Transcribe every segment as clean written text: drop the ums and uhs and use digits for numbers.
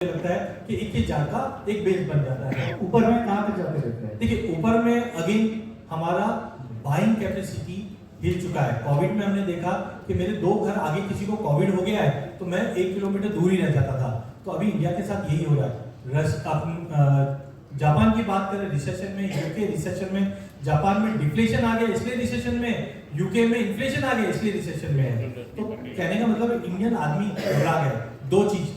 लगता है कि 21,000 का एक बेस बन जाता है। ऊपर में कहाँ तक जाते रहते हैं? देखिए ऊपर में अगेन हमारा बाइंग कैपेसिटी हिल चुका है। कोविड में हमने देखा कि मेरे 2 घर आगे किसी को कोविड हो गया है तो मैं 1 किलोमीटर दूर ही रह जाता था। तो अभी इंडिया के साथ यही हो रहा है। जापान की बात करें रिसेशन में, यूके रिसेशन में, जापान में डिफ्लेशन आ गया इसलिए रिसेशन में, यूके में इन्फ्लेशन आ गया इसलिए रिसेशन में है। तो कहने का मतलब इंडियन आदमी घबरा गया। 2 चीज,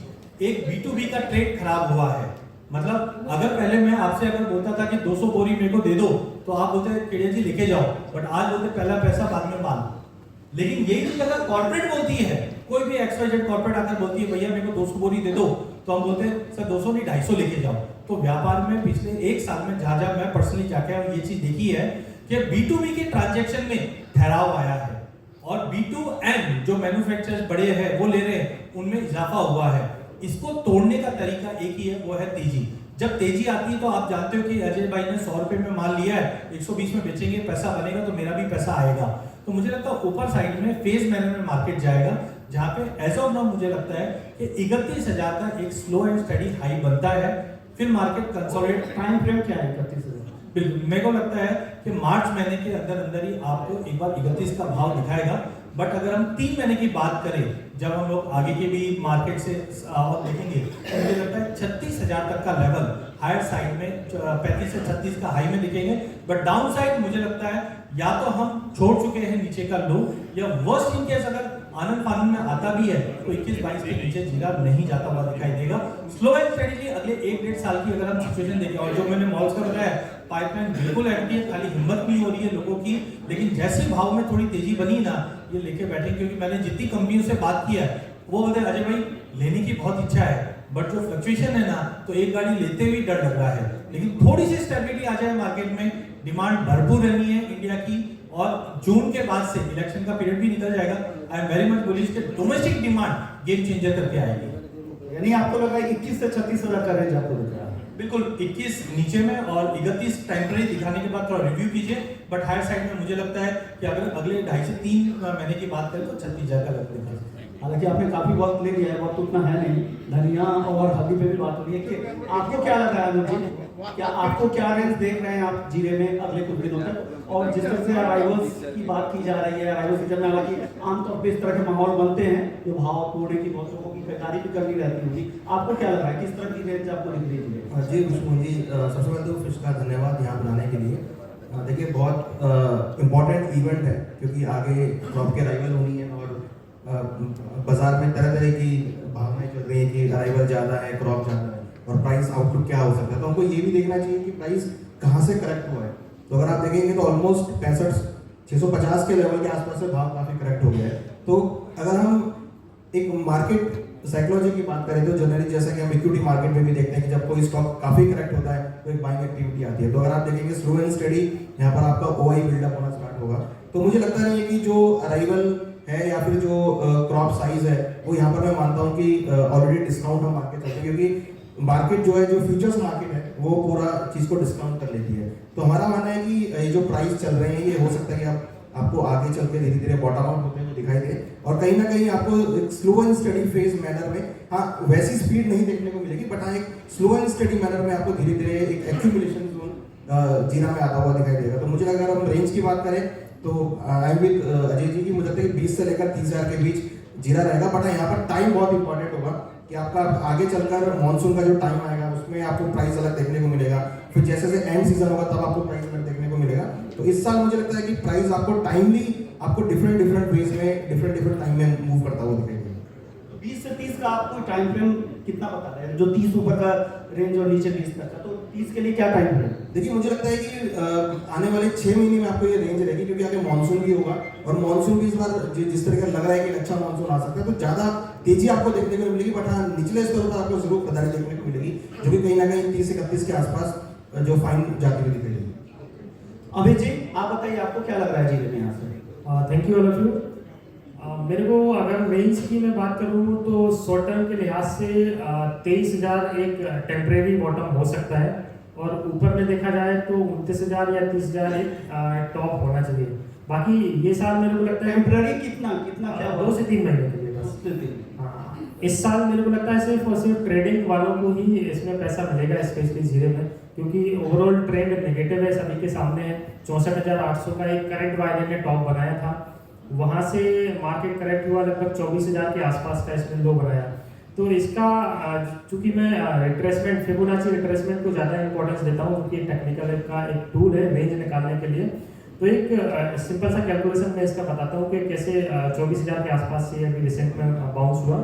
एक B2B का ट्रेड खराब हुआ है। मतलब अगर पहले मैं आपसे अगर बोलता था कि 200 बोरी मेरे को दे दो तो आप बोलते केडिया जी लेके जाओ, बट आज बोलते पहला पैसा बाद में माल। लेकिन यही चीज अगर कॉर्पोरेट बोलती है, कोई भी XYZ कॉर्पोरेट आकर बोलती है भैया मेरे को 200 बोरी दे दो, तो हम बोलते हैं सर 200 नहीं 250 लेके जाओ। तो व्यापार में पिछले 1 साल में जहां मैं पर्सनली जाके ये चीज देखी है कि B2B के ट्रांजैक्शन में ठहराव आया है और B2M जो मैन्युफैक्चरर्स बड़े हैं वो ले रहे हैं, उनमें इजाफा हुआ है। इसको तोड़ने का तरीका एक ही है, वो है तेजी। जब तेजी आती है तो आप जानते हो कि अजय भाई ने 100 रुपए में माल लिया है, 120 में बेचेंगे, पैसा बनेगा तो मेरा भी पैसा आएगा। तो मुझे लगता है ऊपर साइड में फेज मैनर में मार्केट जाएगा, जहां पे एज ऑफ नाउ मुझे लगता है कि 31,000 का एक स्लो एंड स्टडी हाई बनता है, फिर मार्केट कंसोलिडेट। टाइम फ्रेम क्या है 31,000? बिल्कुल, मेरे को लगता है कि मार्च महीने के अंदर अंदर ही आपको एक बार 31 का भाव दिखाएगा। बट अगर हम 3 महीने की बात करें, जब हम लोग आगे के भी मार्केट से देखेंगे तो मुझे लगता है 36,000 तक का लेवल हायर साइड में 35 से 36 का हाई में दिखेंगे। बट डाउन साइड मुझे लगता है या तो हम छोड़ चुके हैं नीचे का लो, या वर्स्ट इन केस अगर आनंद फानंद में आता भी है तो 21-22 के नीचे जीरा नहीं जाता हुआ दिखाई देगा। स्लो एंड स्टेडीली अगले 1-1.5 साल की अगर हम सिचुएशन देखें, और जो मैंने मॉल्स का बताया पाइपलाइन बिल्कुल एम्प्टी है, खाली हिम्मत नहीं हो रही है लोगों की। लेकिन जैसे भाव में थोड़ी तेजी बनी ना, ये लेके बैठे, क्योंकि मैंने जितनी कंपनियों से बात किया है वो बोलते हैं अजय भाई लेने की बहुत इच्छा है, बट जो फ्लक्चुएशन है ना तो एक गाड़ी लेते हुए डर लग रहा है। लेकिन थोड़ी सी स्टेबिलिटी आ जाए मार्केट में, डिमांड भरपूर रहनी है इंडिया की, और जून के बाद से इलेक्शन का पीरियड भी निकल जाएगा। I am very much bullish कि डोमेस्टिक डिमांड गेम चेंजर करके आएगी। यानी आपको लग रहा है 21 से 36,000 का रेंज आपको दिख रहा है? बिल्कुल, 21 नीचे में और 31 टेम्परेरी दिखाने के बाद थोड़ा रिव्यू कीजिए। बट हायर साइड में मुझे लगता है कि अगर अगले 2.5 से 3 महीने की बात करें तो 36,000 का लगता है। हालांकि आपने काफी वक्त ले लिया है, वक्त उतना है नहीं। धनिया और हल्दी पे भी बात हो रही है कि आपको क्या लग रहा है अनुज जी, क्या आपको क्या रेंज देख रहे हैं आप जीरे में अगले कुछ दिनों तक? और जिस तरह से अराइवल्स की बात की जा रही है, अराइवल सीजन में हालांकि आमतौर पर इस तरह के माहौल बनते हैं जो भाव तोड़ने की बहुत लोगों की खरीदारी भी करनी रहती होगी, आपको क्या लग रहा है किस तरह की रेंज आपको दिख रही है? जी विष्णु जी, सबसे पहले तो फिश का धन्यवाद यहाँ बुलाने के लिए। देखिए बहुत इम्पोर्टेंट इवेंट है, क्योंकि आगे क्रॉप की अराइवल होनी है और बाजार में तरह तरह की भावनाएं चल रही हैं कि अराइवल ज़्यादा है, क्रॉप ज़्यादा है और प्राइस आउटलुक क्या हो सकता है। तो हमको ये भी देखना चाहिए कि प्राइस कहाँ से करेक्ट हुआ है। तो अगर आप देखेंगे तो ऑलमोस्ट 65-650 के लेवल के आसपास से भाव काफ़ी करेक्ट हो गया है। तो अगर हम एक मार्केट साइकोलॉजी की बात करें तो जनरली जैसा कि हम इक्विटी मार्केट में भी देखते हैं कि जब कोई स्टॉक काफी करेक्ट होता है तो एक बाइंग एक्टिविटी आती है। तो अगर आप देखेंगे स्लो एंड स्टडी यहाँ पर आपका OI बिल्डअप होना स्टार्ट होगा। तो मुझे लगता नहीं है कि जो अराइवल है या फिर जो क्रॉप साइज है वो यहाँ पर मैं मानता हूँ कि ऑलरेडी डिस्काउंट हम मार्केट चलते हैं, क्योंकि मार्केट जो है जो फ्यूचर्स मार्केट है वो पूरा चीज को डिस्काउंट कर लेती है। तो हमारा मानना है कि ये जो प्राइस चल रहे हैं ये हो सकता है कि आपको आगे चल के धीरे धीरे बॉटम आउट होते हुए दिखाई दे, और कहीं ना कहीं आपको एक slow and study phase manner में, हाँ वैसी स्पीड नहीं देखने को मिलेगी, बट हाँ एक स्लो एंड स्टडी मैनर में आपको धीरे धीरे एक एक्यूमुलेशन जोन जीरा में आता हुआ दिखाई देगा। तो मुझे लगा अगर हम रेंज की बात करें तो I am with Ajay ji की, मुझे लगता है कि 20 से लेकर 30,000 के बीच जीरा रहेगा। बट यहाँ पर टाइम बहुत इंपॉर्टेंट होगा कि आपका आगे चलकर मानसून का जो टाइम आएगा उसमें आपको प्राइस अलग देखने को मिलेगा, फिर जैसे जैसे एंड सीजन होगा तब आपको प्राइस अलग देखने को मिलेगा। तो इस साल मुझे लगता है कि प्राइस आपको टाइमली आपको डिफरेंट वेज में डिफरेंट टाइम में मूव करता हुआ दिखाई देगा। 20 से 30 का आपको टाइम फ्रेम कितना बता रहे हैं? जो 30 ऊपर का रेंज और नीचे 20 तक का, तो 30 के लिए क्या टाइम फ्रेम? देखिए मुझे लगता है कि आने वाले 6 महीने में आपको ये रेंज रहेगी, क्योंकि आगे मानसून भी होगा और मानसून भी इस बार जिस तरह का लग रहा है कि अच्छा मानसून आ सकता है, तो ज्यादा तेजी आपको देखने को मिलेगी। बट हाँ निचले स्तर पर आपको जरूर खरीदारी देखने को मिलेगी, जो कि कहीं ना कहीं 30 से 31 के आसपास जो फाइन जाती हुई दिखेगी। अभी जी आप बताइए आपको क्या लग रहा है जीरे में यहाँ से? Thank you all of you. मेरे को अगर रेंज की मैं बात करूँ तो शॉर्ट टर्म के लिहाज से 23,000 एक टेम्परेरी बॉटम हो सकता है, और ऊपर में देखा जाए तो 29,000 या 30,000 एक टॉप होना चाहिए। बाकी ये साल मेरे को लगता है टेम्पररी कितना क्या 2 से 3 महीने के लिए बस। हाँ इस साल मेरे को लगता है सिर्फ और सिर्फ ट्रेडिंग वालों को ही इसमें पैसा मिलेगा, स्पेशली जीरे में, क्योंकि ओवरऑल ट्रेंड नेगेटिव है, सभी के सामने है। 64,800 का एक करंट वाले ने टॉप बनाया था, वहाँ से मार्केट करेक्ट हुआ लगभग 24,000 के आसपास का इसने लो बनाया। तो इसका चूंकि मैं रिट्रेसमेंट, फिबोनाची रिट्रेसमेंट को ज़्यादा इंपॉर्टेंस देता हूँ, क्योंकि टेक्निकल का एक टूल है रेंज निकालने के लिए। तो एक सिंपल सा कैलकुलेशन मैं इसका बताता हूँ कि कैसे 24,000 के आसपास से अभी रिसेंट में बाउंस हुआ।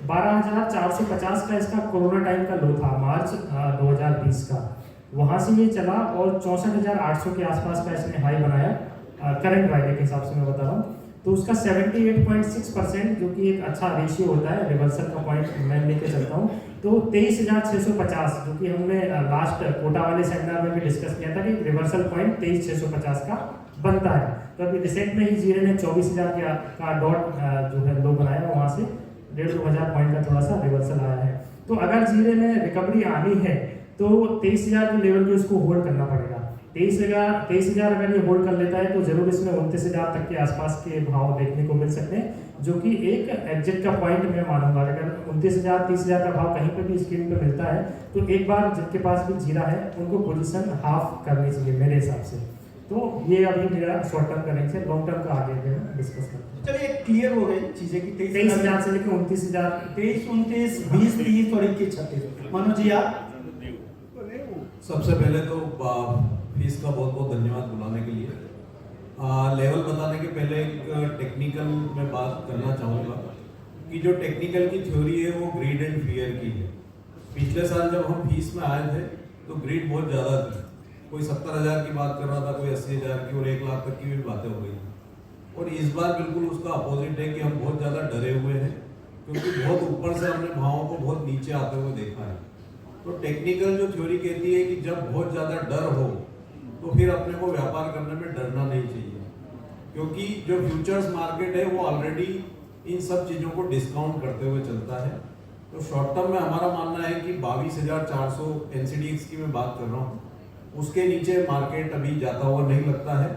12,450 का इसका कोरोना टाइम का लो था, मार्च 2020 का, वहाँ से ये चला और 64,800 के आसपास का इसने हाई बनाया करंट वाले के हिसाब से मैं बता रहा हूँ। तो उसका 78.6%, जो कि एक अच्छा रेशियो होता है, रिवर्सल का पॉइंट मैं लेके चलता हूँ। तो 23,650, जो कि हमने लास्ट कोटा वाले सेमिनार में भी डिस्कस किया था कि रिवर्सल पॉइंट 23,650 का बनता है। तो अभी रिसेंट में ही जीरे ने 24,000 का डॉट जो है लो बनाया, वहाँ से 1,500 पॉइंट का थोड़ा सा रिवर्सल आया है। तो अगर जीरे में रिकवरी आनी है तो 23,000 के लेवल को इसको होल्ड करना पड़ेगा। 23,000 अगर ये होल्ड कर लेता है तो जरूर इसमें 29,000 तक के आसपास के भाव देखने को मिल सकते हैं, जो कि एक एग्जिट का पॉइंट मैं मानूंगा। अगर 29,000 30,000 का भाव कहीं पे भी स्क्रीन पे मिलता है तो एक बार जिनके पास भी जीरा है उनको पोजीशन हाफ करनी चाहिए मेरे हिसाब से। तो ये अभी मेरा शॉर्ट टर्म करेंगे से लॉन्ग टर्म का आगे डिस्कस करते हैं। चलिए क्लियर हो गई चीजें कि 23,000 से लेकर 29,000, 23, 29, 20, 30 और 21, 36। मनोज जी आप? सबसे पहले तो फीस का बहुत बहुत धन्यवाद बुलाने के लिए। लेवल बताने के पहले एक टेक्निकल में बात करना चाहूँगा कि जो टेक्निकल की थ्योरी है वो ग्रीड एंड फियर की है। पिछले साल जब हम फीस में आए थे तो ग्रीड बहुत ज़्यादा थी, कोई 70,000 की बात कर रहा था, कोई 80,000 की और 1 लाख तक की भी बातें हो गई थी। और इस बार बिल्कुल उसका अपोजिट है कि हम बहुत ज़्यादा डरे हुए हैं, क्योंकि बहुत ऊपर से हमने भावों को बहुत नीचे आते हुए देखा है। तो टेक्निकल जो थ्योरी कहती है कि जब बहुत ज़्यादा डर हो तो फिर अपने को व्यापार करने में डरना नहीं चाहिए, क्योंकि जो फ्यूचर्स मार्केट है वो ऑलरेडी इन सब चीज़ों को डिस्काउंट करते हुए चलता है। तो शॉर्ट टर्म में हमारा मानना है कि 22,400 NCDX की मैं बात कर रहा हूँ, उसके नीचे मार्केट अभी जाता हुआ नहीं लगता है।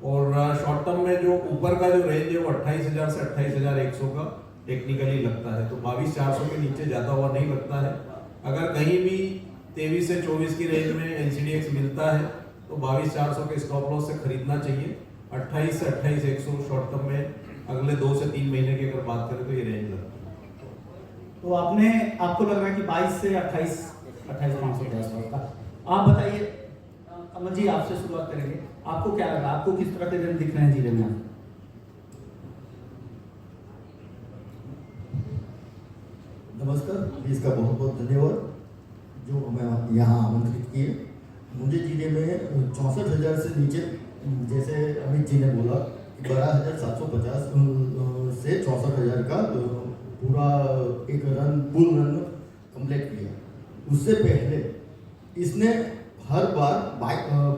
और शॉर्ट टर्म में जो ऊपर का जो रेंज है वो 28,000 से 28,100 का टेक्निकली लगता है। तो 22,400 के नीचे जाता हुआ नहीं लगता है। अगर कहीं भी 23 से 24 की रेंज में NCDX मिलता है तो 22,400 के स्टॉप लॉस से खरीदना चाहिए। 28 से 28,100 शॉर्ट टर्म में अगले 2 से 3 महीने की अगर बात करें तो ये रेंज लगता है। तो आपको लग रहा है कि 22 से 28,500 के आसपास का। आप बताइए अमन जी, आपसे शुरुआत करेंगे। आपको क्या लगा, आपको किस तरह के दिन दिख रहे हैं जीरे में? नमस्कार, इसका बहुत बहुत धन्यवाद जो हमें यहाँ आमंत्रित किए। मुझे जीरे में 64,000 से नीचे, जैसे अमित जी ने बोला, 12,750 से 64,000 का पूरा एक बुल रन कंप्लीट किया। उससे पहले इसने हर बार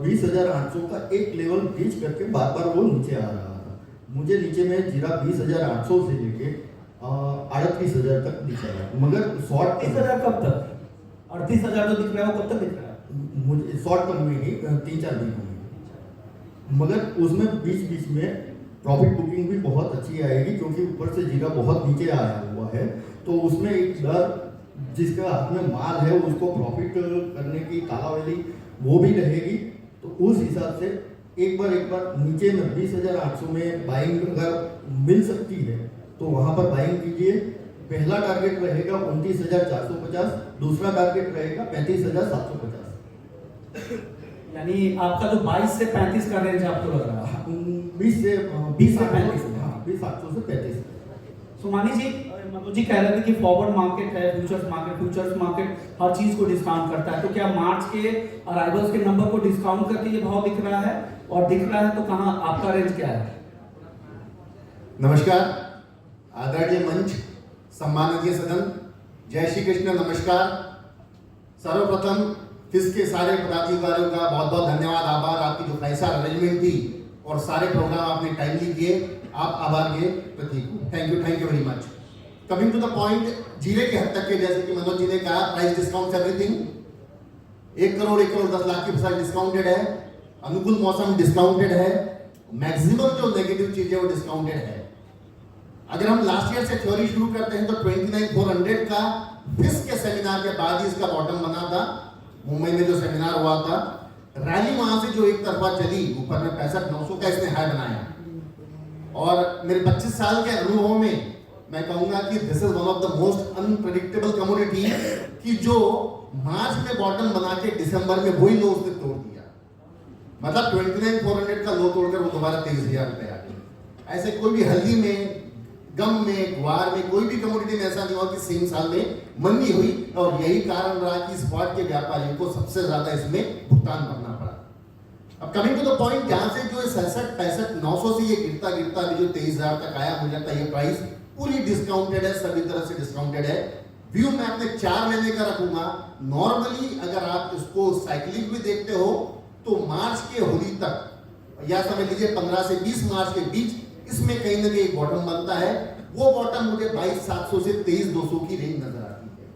20,800 का एक लेवल रीच करके बार बार वो नीचे आ रहा था। मुझे नीचे में जीरा 20,800 से लेके 38,000 तक दिख रहा है, मगर शॉर्ट 30,000 कब तक? 38,000 जो दिख रहा है वो कब तक दिख रहा है? मुझे शॉर्ट टर्म में ही 3-4 दिन होंगे, मगर उसमें बीच बीच में प्रॉफिट बुकिंग भी बहुत अच्छी आएगी, क्योंकि ऊपर से जीरा बहुत नीचे आया हुआ है। तो उसमें एक डर, जिसका हाथ में माल है उसको प्रॉफिट करने की तालावेली वो भी रहेगी। तो उस हिसाब से एक बार नीचे में 20,800 में बाइंग अगर मिल सकती है तो वहां पर बाइंग कीजिए। पहला टारगेट रहेगा 29,450, दूसरा टारगेट रहेगा 35,750। यानी आपका जो 22 से 35 का रेंज आपको लग रहा है? 20 से 35 हाँ, 20,800 से 35। सुमानी जी, मनोज जी कह रहे थे कि फॉरवर्ड मार्केट है, फ्यूचर्स मार्केट हर चीज को डिस्काउंट करता है। तो क्या मार्च के अराइवल्स के नंबर को डिस्काउंट करके ये भाव दिख रहा है? और दिख रहा है तो कहाँ आपका रेंज क्या है? नमस्कार आदरणीय मंच, सम्माननीय सदन, जय श्री कृष्ण, नमस्कार। सर्वप्रथम फिस के सारे पदाधिकारियों का बहुत बहुत धन्यवाद, आभार। आपकी जो पैसा अरेंजमेंट थी और सारे प्रोग्राम आपने टाइमली किए, आप आभार के प्रतीक हो। Thank you very much. Coming to the point, जीरे के हद तक के, जैसे कि मनोज जी ने कहा, price discount everything. 1 crore 10 lakh की फसल डिस्काउंटेड है, अनुकूल मौसम डिस्काउंटेड है, मैक्सिमम जो नेगेटिव चीजें वो डिस्काउंटेड है। अगर हम लास्ट ईयर से थ्योरी शुरू करते हैं तो 29,400 का फिश के सेमिनार के बाद ही इसका बॉटम बना था। मुंबई में जो सेमिनार हुआ था, रैली वहां से जो एक तरफा चली, ऊपर में 65,900 का इसने हाई बनाया। और मेरे 25 साल के अनुभव में मैं कहूंगा कि this is one of the most unpredictable commodity कि जो मार्च में बॉटम बना के दिसंबर में वही लो उसने तोड़ दिया। मतलब 29,400 का लो तोड़कर वो दोबारा 23,000 रुपए आ गई। ऐसे कोई भी हल्दी में, गम में, ग्वार में, कोई भी कमोडिटी में ऐसा नहीं हुआ कि सेम साल में मंदी हुई। और यही कारण रहा कि स्पॉट के व्यापारियों को सबसे ज्यादा इसमें भुगतान करना पड़ा। अब कमिंग टू द पॉइंट, जहां से जो 67, 65, 900 से ये गिरता गिरता अभी जो 23,000 तक आया, मुझे लगता है ये प्राइस पूरी डिस्काउंटेड है, सभी तरह से डिस्काउंटेड है। व्यू मैं अपने 4 महीने का रखूंगा। नॉर्मली अगर आप इसको साइक्लिक भी देखते हो तो मार्च के होली तक, या समझ लीजिए 15 से 20 मार्च के बीच, इसमें कहीं ना कहीं बॉटम बनता है। वो बॉटम मुझे 22,700 से 23,200 की रेंज नजर आती है।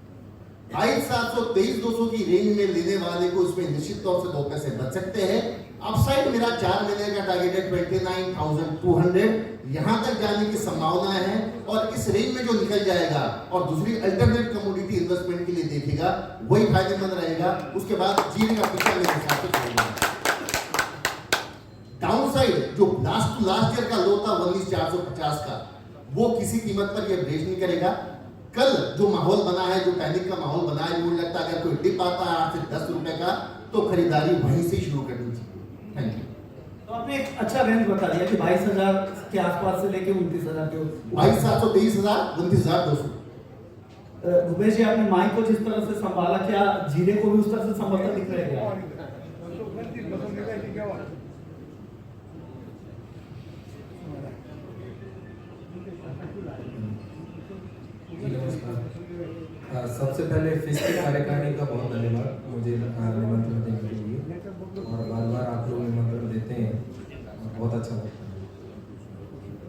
22,700, 23,200 की रेंज में लेने वाले को इसमें निश्चित तौर से 2 पैसे बच सकते हैं। अपसाइड मेरा 4 महीने का टारगेट है 29,200, यहां तक जाने की संभावना है। और इस रेंज में जो निकल जाएगा और दूसरी अल्टरनेट कमोडिटी इन्वेस्टमेंट के लिए देखेगा, वही फायदेमंद रहेगा। उसके बाद जीने का पिक्चर मेरे हिसाब से छोड़ेगा। डाउनसाइड जो लास्ट टू लास्ट ईयर का लो था 19,450 का, वो किसी कीमत पर यह ब्रेक नहीं करेगा। कल जो माहौल बना है, जो पैनिक का माहौल बना है, मुझे लगता है अगर कोई डिप आता है 8 से 10 रुपए का, तो खरीदारी वहीं से शुरू करनी चाहिए। Thank you. तो आपने एक अच्छा रेंज बता दिया कि 22,000 के आसपास से लेके 29,000 के 22,700, 23,000, 29,200। भूपेश जी, आपने माइक को जिस तरह से संभाला, क्या जीरे को भी उस तरह से संभालता दिख रहा है? नमस्कार। सबसे पहले फिश के कार्यकारिणी का बहुत धन्यवाद मुझे निमंत्रण देने के लिए, और बार बार आप लोग निमंत्रण देते हैं, बहुत अच्छा लगता है।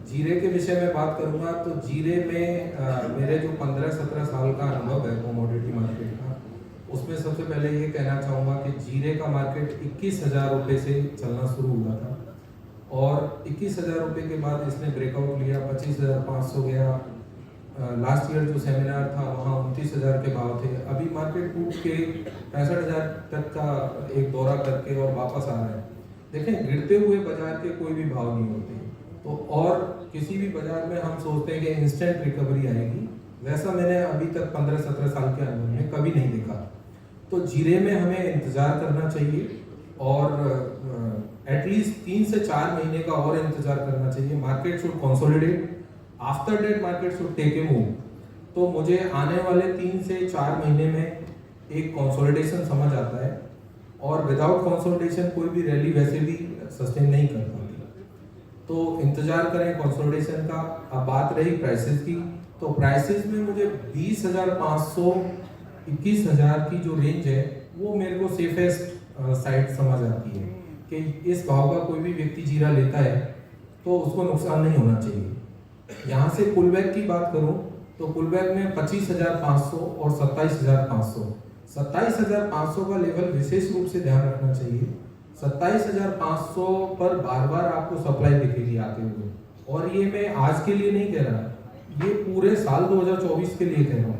जीरे के विषय में बात करूंगा तो जीरे में मेरे जो 15-17 साल का अनुभव है कमोडिटी मार्केट का, उसमें सबसे पहले ये कहना चाहूँगा कि जीरे का मार्केट 21,000 रुपये से चलना शुरू हुआ था, और 21,000 रुपये के बाद इसने ब्रेकआउट लिया, 25,500 गया। लास्ट ईयर जो सेमिनार था वहाँ 29,000 के भाव थे। अभी मार्केट टूट के 65,000 तक का एक दौरा करके और वापस आ रहा है। देखें, गिरते हुए बाजार के कोई भी भाव नहीं होते, तो और किसी भी बाजार में हम सोचते हैं कि इंस्टेंट रिकवरी आएगी, वैसा मैंने अभी तक 15-17 साल के अनुभव में कभी नहीं देखा। तो जीरे में हमें इंतज़ार करना चाहिए, और एटलीस्ट 3 से 4 महीने का और इंतज़ार करना चाहिए। Market should consolidate, after that market should take a move. तो मुझे आने वाले 3 से 4 महीने में एक कंसोलिडेशन समझ आता है, और विदाउट कंसोलिडेशन कोई भी रैली वैसे भी सस्टेन नहीं कर पाती। तो इंतजार करें कंसोलिडेशन का। अब बात रही प्राइसेस की, तो प्राइसेस में मुझे 20,500, 21,000 की जो रेंज है वो मेरे को सेफेस्ट साइड समझ आती है कि इस भाव का कोई भी व्यक्ति जीरा लेता है तो उसको नुकसान नहीं होना चाहिए। यहाँ से पुलबैक की बात करूँ तो पुलबैक में 25,500 और 27,500, 27,500 का लेवल विशेष रूप से ध्यान रखना चाहिए। 27,500 पर बार बार आपको सप्लाई दिखेगी आते हुए, और ये मैं आज के लिए नहीं कह रहा, ये पूरे साल 2024 के लिए कह रहा हूँ।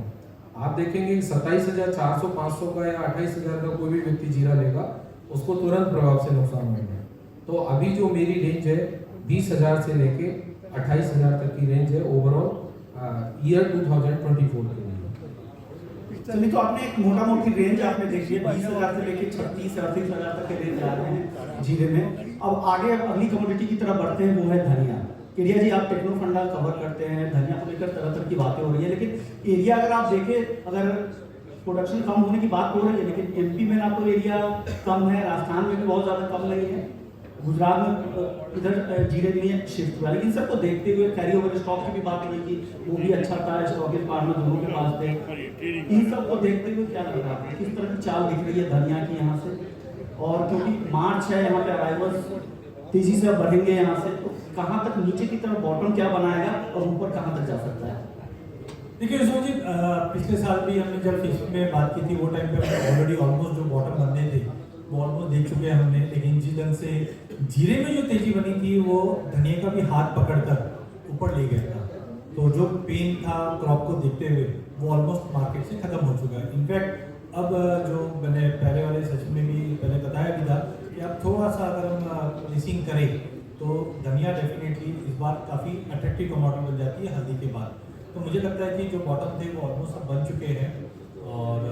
आप देखेंगे 27,400-500 का या 28,000 का कोई भी व्यक्ति जीरा लेगा, उसको तुरंत प्रभाव से नुकसान होगा। तो अभी जो मेरी रेंज है 20,000 से लेके 28,000 तक की रेंज है ओवरऑल ईयर 2024 के लिए। चलिए, तो आपने एक मोटा मोटी रेंज आपने देखी है, 20,000 से लेके 36-38,000 तक के रेंज आ रहे हैं जीरे में। अब आगे अगली कमोडिटी की तरफ बढ़ते हैं, वो है धनिया। एरिया जी, आप टेक्नो फंडा कवर करते हैं, धनिया को लेकर तरह तरह की बातें हो रही है, लेकिन एरिया अगर आप देखें, अगर प्रोडक्शन कम होने की बात हो रही है, लेकिन एमपी में ना तो एरिया कम है, राजस्थान में भी बहुत ज़्यादा कम नहीं है, गुजरात में इधर जीरे के लिए शिफ्ट हुआ। लेकिन सबको देखते हुए कैरी ओवर स्टॉक की भी बात हुई कि वो भी अच्छा था, स्टॉक के पार्टनर दोनों के पास थे। इन सबको देखते हुए क्या लग रहा है, किस तरह की चाल दिख रही है धनिया की यहाँ से? और क्योंकि मार्च है, यहाँ पे अराइवल्स तेजी से बढ़ेंगे यहाँ से, तो कहाँ तक नीचे की तरफ बॉटम क्या बनाएगा और ऊपर कहाँ तक जा सकता है? देखिए उसमें जी, पिछले साल भी हमने जब फिश में बात की थी, वो टाइम पे हमने ऑलरेडी ऑलमोस्ट जो बॉटम बनने थे वो ऑलमोस्ट देख चुके हैं हमने। लेकिन जिस ढंग से जीरे में जो तेजी बनी थी वो धनिया का भी हाथ पकड़कर ऊपर ले गया था। तो जो पेन था क्रॉप को देखते हुए वो ऑलमोस्ट मार्केट से खत्म हो चुका है। इनफैक्ट अब जो मैंने पहले वाले सेशन में भी पहले बताया भी था कि अब थोड़ा सा अगर हम प्लेसिंग करें तो धनिया डेफिनेटली इस बार काफ़ी अट्रैक्टिव कमोडिटी बन जाती है हल्दी के बाद। तो मुझे लगता है कि जो बॉटम थे वो ऑलमोस्ट अब बन चुके हैं और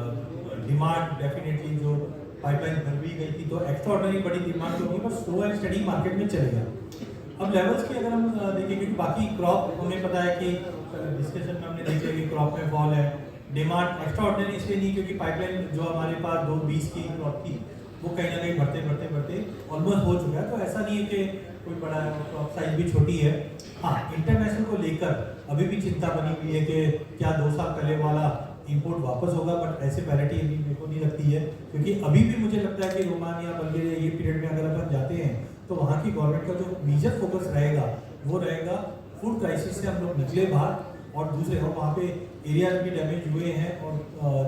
डिमांड डेफिनेटली जो पाइपलाइन भर भी गई थी तो एक्स्ट्रा ऑर्डनरी बड़ी डिमांड तो नहीं, पर स्लो एंड स्टडी मार्केट में चलेगा। अब लेवल्स की अगर हम देखें, क्योंकि बाकी क्रॉप हमें पता है कि डिस्कशन में हमने देखा कि क्रॉप में फॉल है, डिमांड एक्स्ट्रा ऑर्डिनरी इसलिए नहीं क्योंकि पाइपलाइन जो हमारे पास 220 की क्रॉप थी वो कहीं ना कहीं बढ़ते ऑलमोस्ट हो चुका है। तो ऐसा नहीं है कि कोई बड़ा क्रॉप साइज भी छोटी है। हाँ, इंटरनेशनल को लेकर अभी भी चिंता बनी हुई है कि क्या 2 साल पहले वाला इंपोर्ट वापस होगा, बट ऐसे पैरिटी अभी मेरे को नहीं लगती है, क्योंकि अभी भी मुझे लगता है कि रोमानिया बल्गेरिया ये पीरियड में अगर अपन जाते हैं तो वहाँ की गवर्नमेंट का जो मेजर फोकस रहेगा वो रहेगा फूड क्राइसिस से हम लोग निकले बाहर, और दूसरे हम वहाँ पे एरिया भी डैमेज हुए हैं और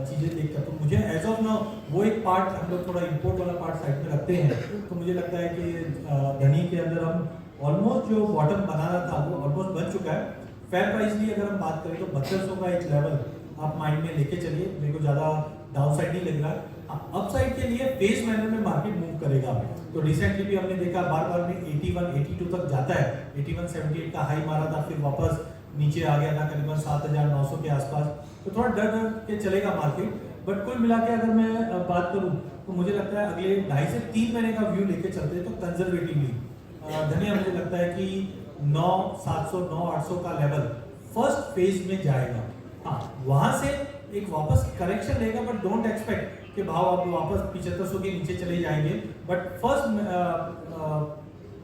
चीज़ें देखकर तो मुझे एज ऑफ नाउ वो एक पार्ट हम लोग थोड़ा इंपोर्ट वाला पार्ट साइड में रखते हैं। तो मुझे लगता है कि धनी के अंदर हम ऑलमोस्ट जो बॉटम बनाना था वो ऑलमोस्ट बन चुका है। फेयर प्राइस की अगर हम बात करें तो 3200 का एक लेवल आप माइंड में लेके चलिए, मेरे को ज़्यादा डाउन साइड नहीं लग रहा है। अपसाइड के लिए फेज मैनर में मार्केट मूव करेगा। तो रिसेंटली भी हमने देखा बार बार में 81 82 तक जाता है, 81 78 का हाई मारा था, फिर वापस नीचे आ गया था करीबन 7900 के आसपास। तो थोड़ा डर डर के चलेगा मार्केट, बट कुल मिला के अगर मैं बात करूं तो मुझे लगता है अगले 2.5 से 3 महीने का व्यू लेके चलते हैं तो कंजर्वेटिवली धनिया मुझे लगता है कि 9700 9800 का लेवल फर्स्ट फेज में जाएगा। हाँ, वहां से एक वापस करेक्शन रहेगा, बट डोंट एक्सपेक्ट कि भाव आप वापस 7500 के नीचे चले जाएंगे। बट फर्स्ट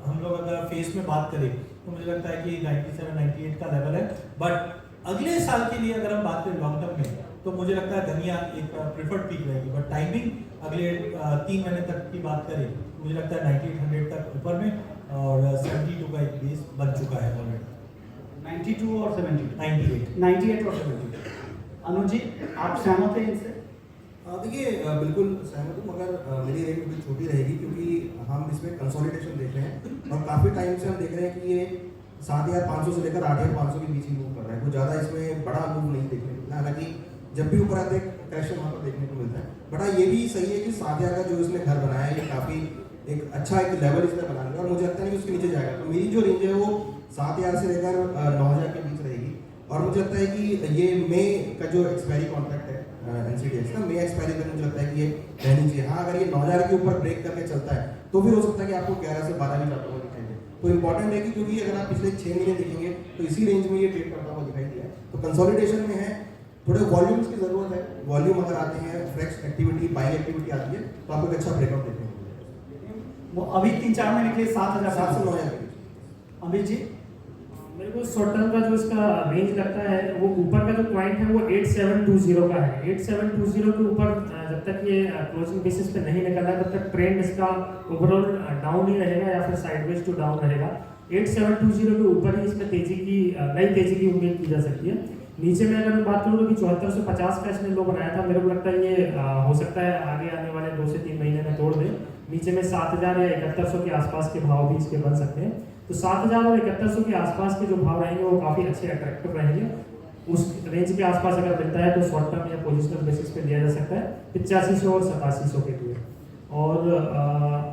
हम लोग अगर फेस में बात करें तो मुझे लगता है कि 97 98 का लेवल है। बट अगले साल के लिए अगर हम बात करें लॉन्ग टर्म में तो मुझे लगता है धनिया एक प्रेफर्ड पीक रहेगी। बट टाइमिंग अगले 3 महीने तक की बात करें मुझे लगता है 98 100 तक ऊपर में, और 72 का एक बेस बन चुका है ऑलरेडी। 92 और 72 98 और 72। अनुज जी, आप सहमत हैं इनसे? देखिए बिल्कुल सहमत हूँ, मगर मेरी रेंज भी छोटी रहेगी क्योंकि हम इसमें कंसोलिडेशन देख रहे हैं और काफ़ी टाइम से हम देख रहे हैं कि ये 7500 से लेकर 8500 के बीच ही मूव कर रहा है। कुछ ज़्यादा इसमें बड़ा मूव नहीं देखने को मिला, हालांकि जब भी ऊपर आते हैं करेक्शन वहाँ पर देखने को मिलता है। बट हाँ, ये भी सही है कि 7000 का जो इसने घर बनाया है ये काफ़ी एक अच्छा एक लेवल इसने बना लिया और मुझे लगता है कि उसके नीचे जाएगा। तो मेरी जो रेंज है वो 7000 से लेकर 9000 के बीच रहेगी। और मुझे लगता है कि ये मई का जो एक्सपायरी कॉन्ट्रैक्ट है NCDEX का, मई एक्सपायरी तक मुझे लगता है कि ये रहनी चाहिए। हाँ, अगर ये 9000 के ऊपर ब्रेक करके चलता है तो फिर हो सकता है कि आपको 11 से 12 भी जाता हुआ दिखाई दे। तो इंपॉर्टेंट है कि क्योंकि अगर आप पिछले 6 महीने देखेंगे तो इसी रेंज में ये ट्रेड करता हुआ दिखाई दिया है। तो कंसोलिडेशन में है, थोड़े वॉल्यूम्स की जरूरत है। वॉल्यूम अगर आते हैं, फ्रेश एक्टिविटी बाइंग एक्टिविटी आती है तो आपको एक अच्छा ब्रेकआउट देखने को मिलेगा। वो अभी 3-4 महीने के लिए 7000 7 से 9000 अमित जी? मेरे को शॉर्ट टर्म का जो इसका रेंज लगता है वो ऊपर का जो पॉइंट है वो 8720 का है। 8720 के ऊपर जब तक ये क्लोजिंग बेसिस पे नहीं निकल रहा है तब तक ट्रेंड इसका ओवरऑल डाउन ही रहेगा या फिर साइडवेज टू डाउन रहेगा। 8720 के ऊपर ही इसमें तेजी की नई तेजी की उम्मीद की जा सकती है। नीचे में अगर मैं बात करूँ तो 7450 का इसने लो बनाया था, मेरे को लगता है ये हो सकता है आगे आने वाले 2 से 3 महीने में तोड़ दे। नीचे में 7000 या 7100 के आसपास के भाव भी इसके बन सकते हैं। तो 7000 और 7100 के आसपास के जो भाव रहेंगे वो काफ़ी अच्छे अट्रैक्टिव रहेंगे। उस रेंज के आसपास अगर मिलता है तो शॉर्ट टर्म या पोजिशनल बेसिस पे लिया जा सकता है 8500 और 8700 के लिए। और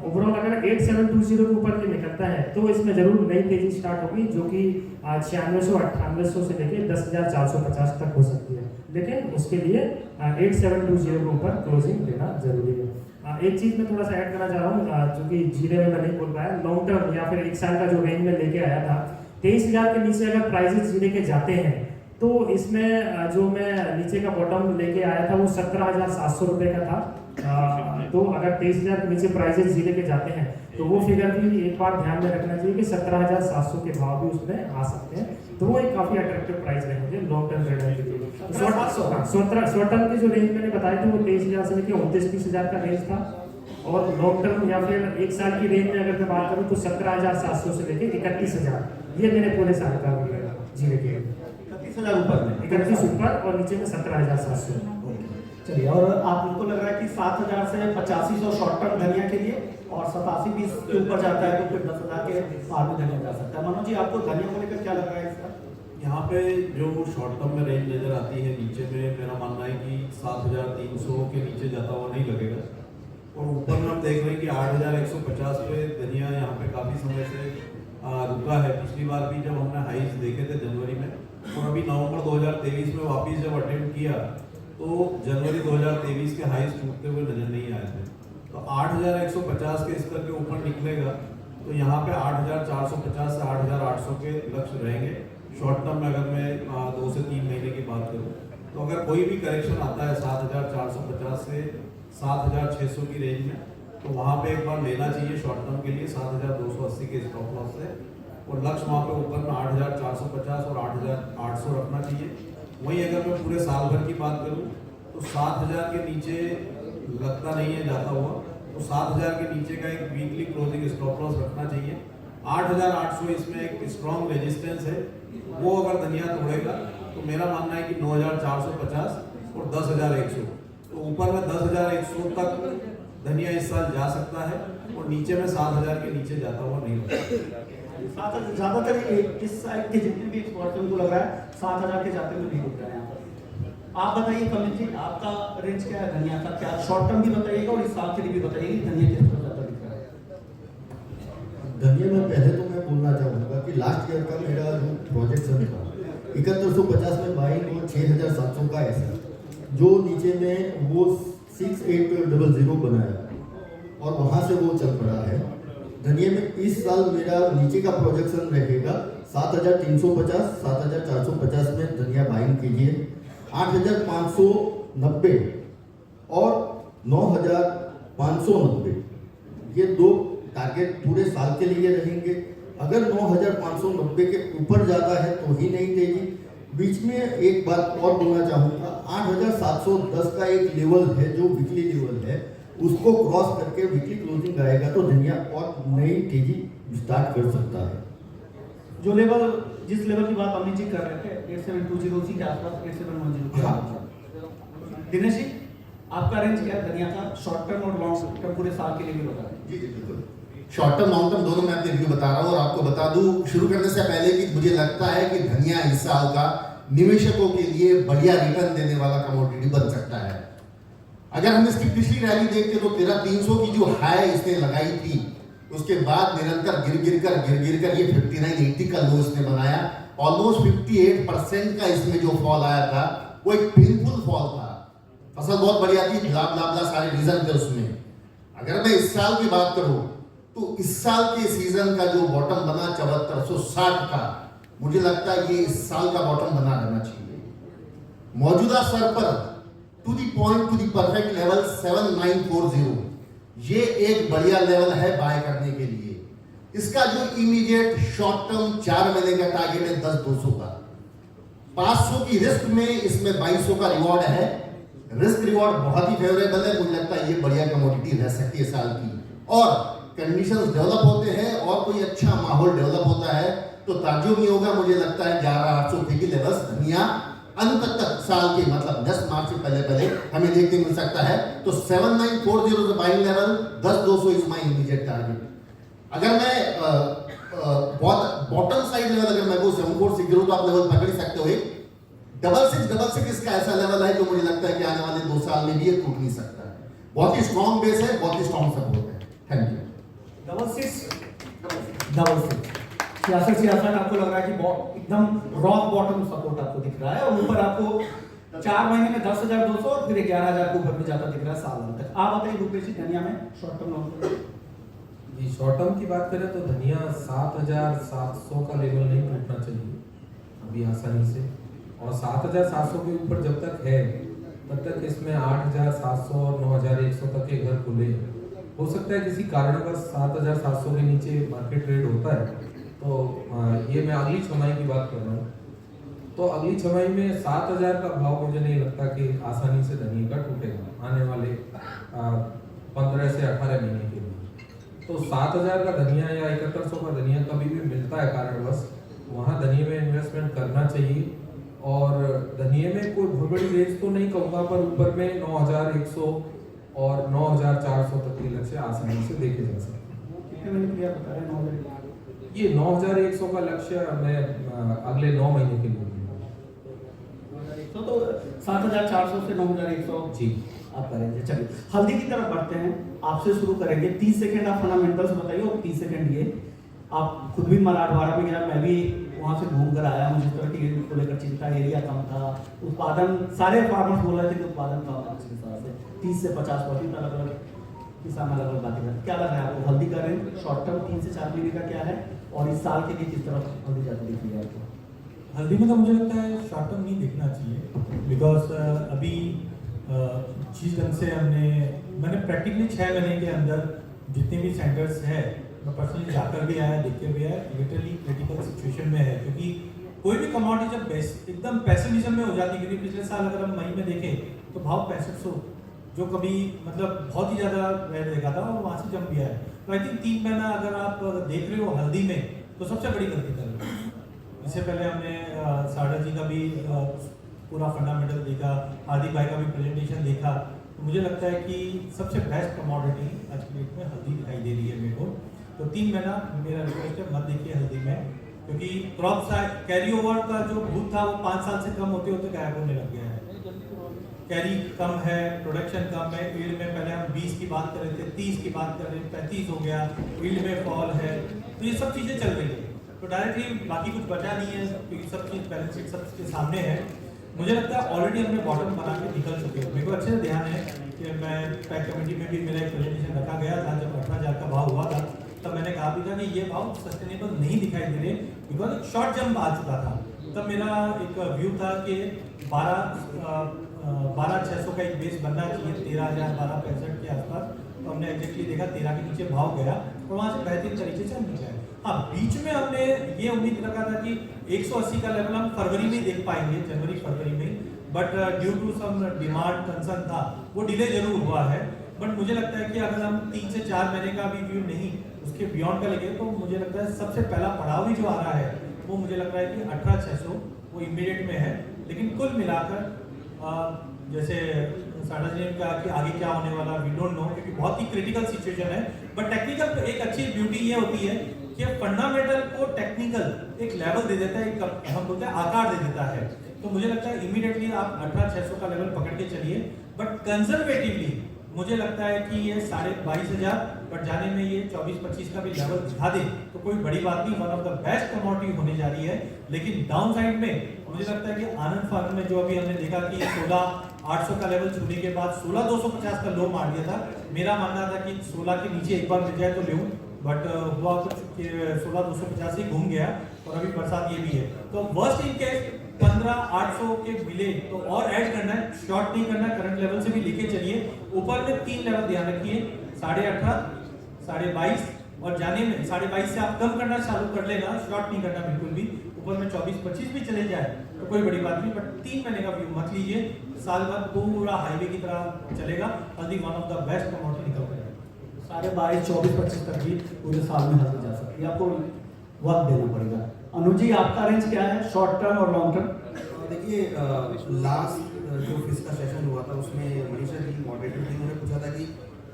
ओवरऑल अगर 8720 के ऊपर ये निकलता है तो इसमें जरूर नई तेजी स्टार्ट होगी जो कि 9600 9800 से लेके 10450 तक हो सकती है। लेकिन उसके लिए 8720 के ऊपर क्लोजिंग देना जरूरी है। एक चीज मैं थोड़ा सा ऐड करना चाह रहा हूँ जो कि जीरे में मैं नहीं बोल पाया, लॉन्ग टर्म या फिर 1 साल का जो रेंज में लेके आया था 23000 के नीचे अगर प्राइसेस जीरे के जाते हैं तो इसमें जो मैं नीचे का बॉटम लेके आया था वो 17700 रुपये का था। तो अगर 23000 के नीचे प्राइसेस जीरे के जाते हैं तो वो फिगर भी एक बार ध्यान में रखना चाहिए कि 17700 के भाव भी उसमें आ सकते हैं। तो वो एक काफी अट्रैक्टिव प्राइस रहेंगे लॉन्ग टर्म ट्रेडर के लिए। शॉर्ट टर्म की जो रेंज मैंने बताई थी वो 23000 से लेकर 29-30 का रेंज था। और लॉन्ग टर्म या फिर 1 साल की रेंज में अगर मैं बात करूँ तो 17700 से लेकर 31000 ये मेरे पूरे साल का रहेगा जीरे के लिए। 31000 ऊपर में 31 ऊपर और नीचे में 17700। चलिए, और आप लोगों को लग रहा है कि 7000 से 8500 शॉर्ट टर्म धनिया के लिए और 8720 के ऊपर जाता है तो फिर 10000 के पार में धनिया जा सकता है। मनोज जी, आपको धनिया को लेकर क्या लग रहा है इसका? यहाँ पे जो शॉर्ट टर्म में रेंज नज़र आती है नीचे में, मेरा मानना है कि 7,300 के नीचे जाता हुआ नहीं लगेगा। और ऊपर में हम देख रहे हैं कि 8,150 पे धनिया यहाँ पे काफ़ी समय से रुका है। पिछली बार भी जब हमने हाईज देखे थे जनवरी में, और अभी नवंबर 2023 में वापस जब अटेम्प्ट किया तो जनवरी 2023 के हाईज टूटते हुए नजर नहीं आए थे। तो 8,150 के स्तर के ऊपर निकलेगा तो यहाँ पे 8,450 से 8,800 के लक्ष्य रहेंगे शॉर्ट टर्म में। अगर मैं 2 से 3 महीने की बात करूँ तो अगर कोई भी करेक्शन आता है 7,450 से 7,600 की रेंज में, तो वहाँ पे एक बार लेना चाहिए शॉर्ट टर्म के लिए 7,280 के स्टॉप लॉस से, और लक्ष्य वहाँ पे ऊपर में 8,450 और 8,800 रखना चाहिए। वहीं अगर मैं पूरे साल भर की बात करूँ तो 7,000 के नीचे लगता नहीं है जाता हुआ, तो 7,000 के नीचे का एक वीकली क्लोजिंग स्टॉप लॉस रखना चाहिए। 8,800 इसमें एक स्ट्रॉन्ग रेजिस्टेंस है, वो अगर धनिया तोड़ेगा तो मेरा मानना है कि 9,450 और 10,100, तो ऊपर में 10,100 तक धनिया इस साल जा सकता है, और नीचे में 7,000 के नीचे जाता हुआ नहीं होगा। ज्यादातर इस साइड के जितने भी एक्सपर्ट उनको लग रहा है 7,000 के जाते हुए नहीं रुक रहे हैं यहाँ पर। आप बताइए कमल जी, आपका रेंज क्या है धनिया का? क्या शॉर्ट टर्म भी बताइएगा और इस साल के लिए भी बताइए कि धनिया किस तरह ज्यादा दिख रहा है? धनिया में पहले तो मैं बोलना चाहूँगा कि लास्ट ईयर का मेरा जो प्रोजेक्शन था 7150 में बाइंग और 6,700 का ऐसा, जो नीचे में वो 6,800 बनाया और वहाँ से वो चल पड़ा है। धनिया में इस साल मेरा नीचे का प्रोजेक्शन रहेगा 7,350, 7,450 में धनिया बाइंग कीजिए, 8,590 और 9,590, ये दो टारगेट पूरे साल के लिए रहेंगे। अगर 9,590 के ऊपर जाता है तो ही नहीं तेजी। बीच में एक बात और बोलना चाहूँगा, 8,710 का एक लेवल है जो वीकली लेवल है, उसको क्रॉस करके वीकली क्लोजिंग आएगा तो धनिया और नई तेजी स्टार्ट कर सकता है। जो लेवल, जिस लेवल की बात अमित जी कर रहे थे 8720 के आसपास, 8710 के आसपास। दिनेश जी, आपका रेंज क्या है धनिया का शॉर्ट टर्म और लॉन्ग टर्म पूरे साल के लिए भी बता दें। जी बिल्कुल, शॉर्ट टर्म लॉन्ग टर्म दोनों मैं अपने रिव्यू बता रहा हूँ। और आपको बता दूं शुरू करने से पहले कि मुझे लगता है कि धनिया इस साल का निवेशकों के लिए बढ़िया रिटर्न देने वाला कमोडिटी बन सकता है। अगर हम इसकी पिछली रैली देखते तो 13,300 की जो हाई इसने लगाई थी, उसके बाद निरंतर गिर गिर कर ये 5980 का लो इसने बनाया। ऑलमोस्ट 58% का इसमें जो फॉल आया था वो एक पेनफुल फॉल था। फसल बहुत बढ़िया थी, लाभ सारे रीजन थे उसमें। अगर मैं इस साल की बात करूं तो इस साल के सीजन का जो बॉटम बना 7460 का, मुझे लगता है ये इस साल का बॉटम बना रहना चाहिए। मौजूदा स्तर पर to the point to the perfect level 7940, ये एक बढ़िया लेवल है बाय करने के लिए। इसका जो इमीडिएट शॉर्ट टर्म 4 महीने का टारगेट है 10,200 का। 500 की रिस्क में इसमें 2200 का रिवॉर्ड है। रिस्क रिवॉर्ड बहुत ही फेवरेबल है, मुझे लगता है ये बढ़िया कमोडिटी रह सकती है साल की। और कंडीशंस डेवलप होते हैं और कोई अच्छा माहौल डेवलप होता है तो ताज्जुब नहीं होगा। मुझे लगता है 11,800 की लेवल्स धनिया अंत तक साल के मतलब 10 मार्च से पहले हमें देखने मिल सकता है। तो 7940 से buying level 10,200 is my immediate target. अगर मैं बॉटम साइड लेवल अगर मैं वो 7460 तो आप लेवल पकड़ सकते हो। एक 6666 इसका ऐसा लेवल है जो मुझे लगता है कि आने वाले 2 साल में भी ये टूट नहीं सकता है। बहुत ही स्ट्रॉन्ग बेस है, बहुत ही स्ट्रॉन्ग सपोर्ट है। Thank you. 6666 66 आपको लग रहा है कि एकदम रॉक बॉटम सपोर्ट आपको दिख रहा है, और ऊपर आपको 4 महीने में 10,200 और फिर 11,000 के ऊपर भी जाता दिख रहा है साल भर तक। आप बताइए रुपेश जी, धनिया में शॉर्ट टर्म लॉन्ग टर्म? जी, शॉर्ट टर्म की बात करें तो धनिया 7,700 का लेवल नहीं टूटना चाहिए अभी आसानी से, और 7,700 के ऊपर जब तक है तब तक इसमें 8,700 और 9,100 तक के घर खुले हैं। हो सकता है किसी कारणवश 7,700 के नीचे मार्केट ट्रेड होता है, तो ये मैं अगली छमाही की बात कर रहा हूँ। तो अगली छमाही में 7,000 का भाव मुझे नहीं लगता कि आसानी से धनिया का टूटेगा आने वाले 15 से 18 महीने के लिए। तो 7,000 का धनिया या 7100 का धनिया कभी भी मिलता है कारणवश, वहाँ धनिया में इन्वेस्टमेंट करना चाहिए। और धनिया में कोई बहुत बड़ी रेंज तो नहीं कहूँगा, पर ऊपर में 9,100 और 9,400 तक के लक्ष्य आसानी से देखे जा सकते हैं। कितने महीने के लिए आप बता रहे हैं? ये 9100 का लक्ष्य मैं अगले 9 महीने के लिए लूंगा। 9100 तो 7400 से 9100 जी आप करेंगे। चलिए हल्दी की तरफ बढ़ते हैं, आपसे शुरू करेंगे। 30 सेकंड आप फंडामेंटल्स बताइए और 30 सेकंड ये। आप खुद भी मराठवाड़ा में गया, मैं भी वहाँ से घूम कर आया हूँ। जिस तरह की को लेकर चिंता, एरिया कम था, उत्पादन सारे फार्मर्स बोल रहे थे कि उत्पादन कम है पिछले साल से 30 से 50% अलग अलग किसान अलग अलग बातें करते। क्या लग रहा है आपको हल्दी का रेंज शॉर्ट टर्म 3 से 4 महीने का क्या है, और इस साल के लिए किस तरफ हल्दी जाती दिख रही है आपको? हल्दी में तो मुझे लगता है शॉर्ट टर्म नहीं देखना चाहिए, बिकॉज अभी जिस ढंग से मैंने प्रैक्टिकली 6 महीने के अंदर जितने भी सेंटर्स है, मैं पर्सनली जाकर भी आया, देख के भी आया, लिटरली क्रिटिकल सिचुएशन में है। क्योंकि कोई भी कमोडिटी जब एकदम पैसिमिज्म में हो जाती है, क्योंकि पिछले साल अगर हम मई में देखें तो भाव 6500 जो कभी मतलब बहुत ही ज़्यादा रेट देखा था और वहाँ से जम गया है। तो आई थिंक 3 महीना अगर आप देख रहे हो हल्दी में तो सबसे बड़ी गलती कर रहे हो। इससे पहले हमने साडा जी का भी पूरा फंडामेंटल देखा, हार्दिक भाई का भी प्रेजेंटेशन देखा, तो मुझे लगता है कि सबसे बेस्ट कमोडिटी आज की डेट में हल्दी दिखाई दे रही है मेरे को। तो 3 महीना मेरा रिक्वेस्ट है, मत देखिए हल्दी में, क्योंकि क्रॉप कैरी ओवर का जो भूत था वो 5 साल से कम होते होते गायब होने लग गया है। कैरी कम है, प्रोडक्शन कम है, यील्ड में पहले हम 20 की बात कर रहे थे, 30 की बात कर रहे थे, 35 हो गया, यील्ड में फॉल है, तो ये सब चीज़ें चल रही है। तो डायरेक्टली बाकी कुछ बचा नहीं है, क्योंकि सब चीज़ बैलेंस शीट सबके सामने है। मुझे लगता है ऑलरेडी हमने बॉटम बना के निकल चुके हैं। मेरे को अच्छे से ध्यान है कि मैं पैक कमेटी में भी मेरा एक प्रेजेंटेशन रखा गया था, जब 18,000 का भाव हुआ था तब मैंने कहा भी था कि ये भाव सस्टेनेबल नहीं दिखाई दे रहे, बिकॉज एक शॉर्ट जंप आ चुका था। तब मेरा एक व्यू था कि 12,600 का एक बेस बनना चाहिए, 13,000 12,65 के आसपास। तो हमने एग्जैक्टली देखा 13 के नीचे भाव गया और वहाँ से बेहतरीन तरीके से हम नीचे आए। हाँ, बीच में हमने ये उम्मीद रखा था कि 180 का लेवल हम फरवरी में देख पाएंगे, जनवरी फरवरी में, but due to some demand concern था, वो डिले जरूर हुआ है। बट मुझे लगता है कि अगर हम 3 से 4 महीने का भी व्यू नहीं, उसके बियॉन्ड का लगे, तो मुझे लगता है सबसे पहला पड़ाव ही जो आ रहा है वो मुझे लग रहा है कि 18,600 वो इमीडिएट में है। लेकिन कुल मिलाकर जैसे साडा जी ने कहा कि आगे क्या होने वाला वी डोंट नो, क्योंकि बहुत ही क्रिटिकल सिचुएशन है। बट टेक्निकल एक अच्छी ब्यूटी ये होती है कि फंडामेंटल को टेक्निकल एक लेवल दे देता है, एक हम बोलते हैं आकार दे देता है। तो मुझे लगता है इमीडिएटली आप 18,600 का लेवल पकड़ के चलिए, बट कंजर्वेटिवली मुझे लगता है कि ये 22,500 बट जाने में ये 24-25 का भी लेवल दिखा दे तो कोई बड़ी बात नहीं, one of the best commodity होने जा रही है। लेकिन डाउन साइड में मुझे लगता है कि आनंद फार्म में जो अभी हमने देखा कि 16,800 का लेवल छूने के बाद 16,250 का लो मार दिया था। मेरा मानना था कि 16 के नीचे एक बार मिल जाए तो लूं, बट हुआ कुछ 16,250 ही घूम गया और अभी बरसात ये भी है। तो वर्स्ट इन केस 15,800 के मिले तो और ऐड करना है, शॉर्ट नहीं करना, करंट लेवल से भी लेके चलिए। ऊपर में 3 लेवल ध्यान रखिए, 18.5, 22.5 और जाने में 22.5 से आप कम करना चालू कर लेना, शॉर्ट नहीं करना बिल्कुल भी। ऊपर में 24-25 भी चले जाए तो कोई बड़ी बात नहीं, बट 3 महीने का व्यू मत लीजिए। साल भर पूरा हाईवे की तरह चलेगा, हल्दी one of the best commodity निकल कर 22.5, 24-25 तक भी पूरे साल में हल्दी जा सकती है, आपको वक्त देना पड़ेगा। अनुज जी, आपका रेंज क्या है शॉर्ट टर्म और लॉन्ग टर्म? देखिए, लास्ट जो फिश का सेशन हुआ था उसमें मनीषा जी मॉडरेटर थी, उन्होंने पूछा था कि